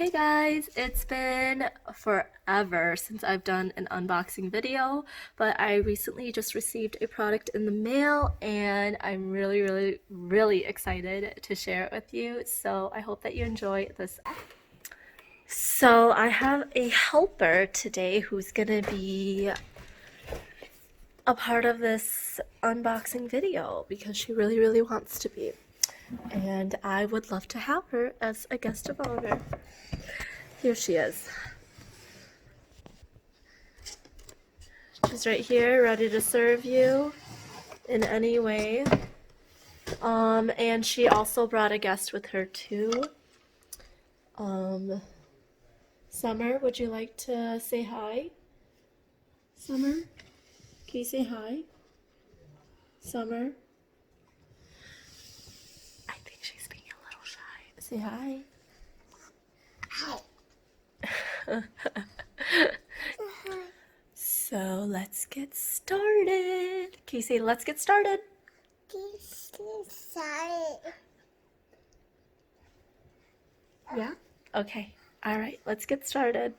Hey guys, it's been forever since I've done an unboxing video, but I recently just received a product in the mail and I'm really excited to share it with you. So I hope that you enjoy this. So I have a helper today who's gonna be a part of this unboxing video because she really wants to be. And I would love to have her as a guest of honor. Here she is. She's right here, ready to serve you in any way. And she also brought a guest with her too. Summer, would you like to say hi? Summer, can you say hi? Summer? I think she's being a little shy. Say hi. So let's get started. Can you say let's get started? Yeah? Okay. All right, let's get started.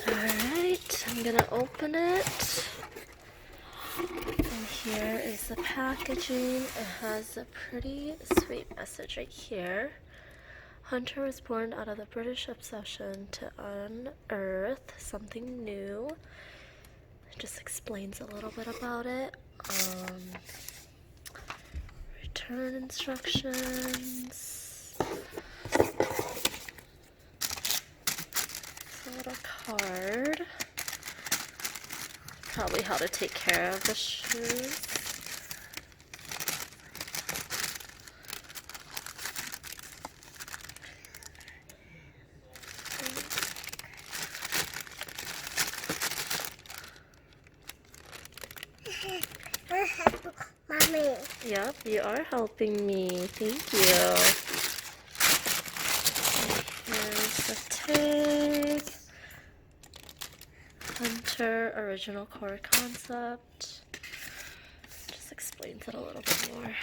Alright, I'm gonna open it. And here is the packaging. It has a pretty sweet message right here. Hunter was born out of the British obsession to unearth something new. It just explains a little bit about it. Return instructions. A little card. Probably how to take care of the shoes. Mommy. Yep, you are helping me. Thank you. Here's the tag. Hunter original core concept. Just explains it a little bit more.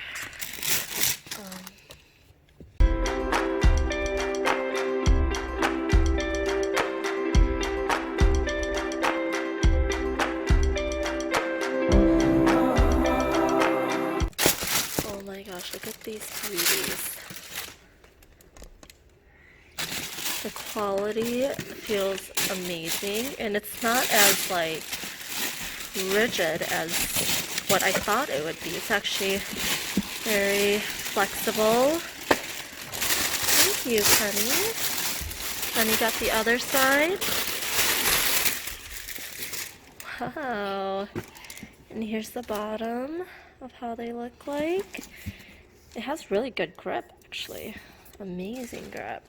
Oh my gosh, look at these beauties. The quality feels amazing, and it's not as like rigid as what I thought it would be. It's actually very flexible. Thank you, Penny. Penny got the other side. Wow. And here's the bottom of how they look like. It has really good grip, actually. Amazing grip.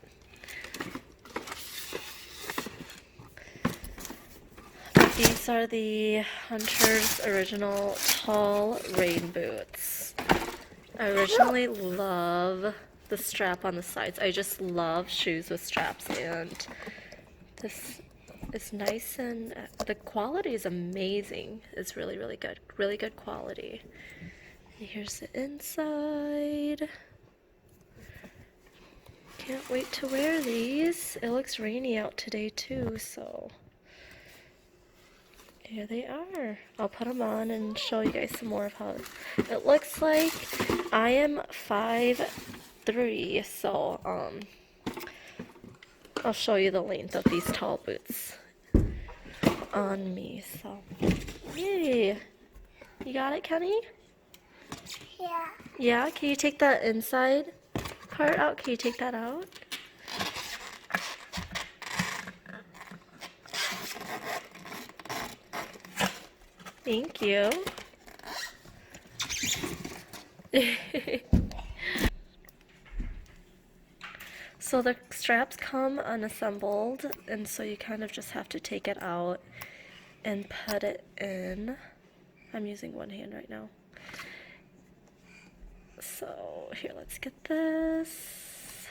These are the Hunter's original tall rain boots. I originally love the strap on the sides. I just love shoes with straps, and this is nice, and the quality is amazing. It's really good. Really good quality. And here's the inside. Can't wait to wear these. It looks rainy out today too, so here they are. I'll put them on and show you guys some more of how it looks like. I am 5'3", so I'll show you the length of these tall boots on me. So, yay! You got it, Kenny? Yeah. Yeah? Can you take that inside part out? Can you take that out? Thank you. So the straps come unassembled, and so you kind of just have to take it out and put it in. I'm using one hand right now. So here, let's get this.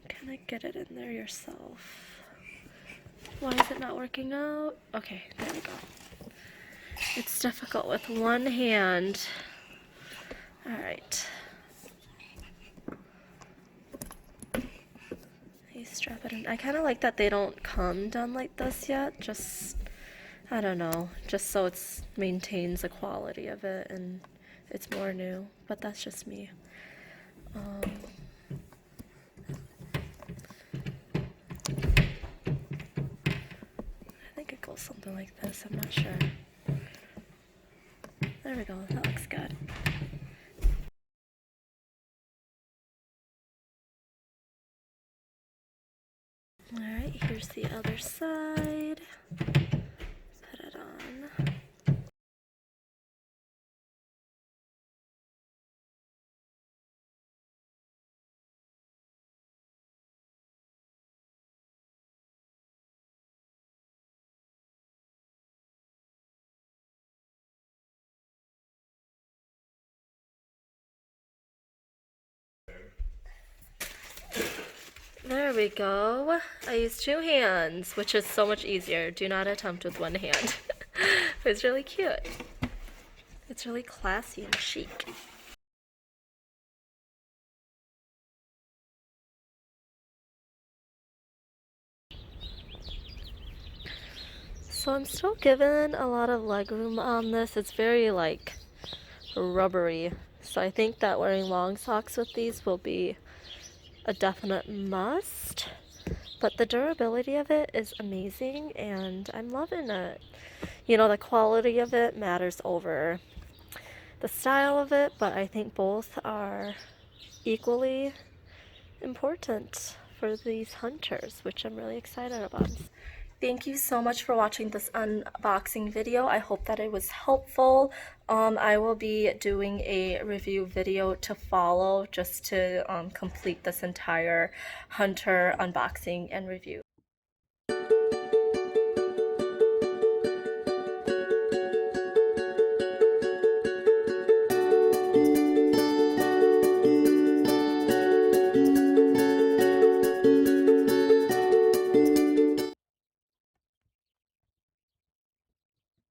Kind of get it in there yourself. Why is it not working out? Okay, there we go. It's difficult with one hand. All right. strap it in. I kind of like that they don't come done like this yet. Just, I don't know, just so it's maintains the quality of it and it's more new. But that's just me. I think it goes something like this. I'm not sure. There we go. That looks good. Alright, here's the other side. Put it on. There we go. I used 2 hands, which is so much easier. Do not attempt with 1 hand. It's really cute. It's really classy and chic. So I'm still given a lot of legroom on this. It's very like rubbery. So I think that wearing long socks with these will be a definite must. But the durability of it is amazing and I'm loving it. You know, the quality of it matters over the style of it, but I think both are equally important for these hunters, which I'm really excited about. Thank you so much for watching this unboxing video. I hope that it was helpful. I will be doing a review video to follow just to complete this entire hunter unboxing and review.